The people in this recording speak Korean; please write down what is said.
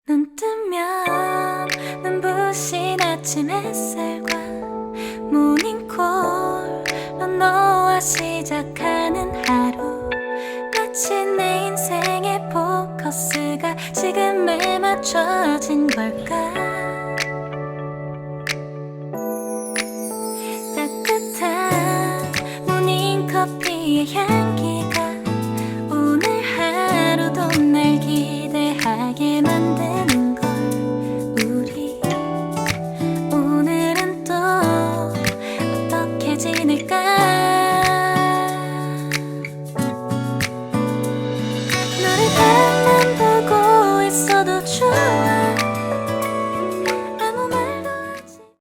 눈 뜨면 눈부신 아침 햇살과 모닝콜로 너와 시작하는 하루, 마치 내 인생의 포커스가 지금에 맞춰진 걸까. 따뜻한 모닝커피의 향기가 오늘 하루도 날 기대하게 만드는 걸. 우리 오늘은 또 어떻게 지낼까.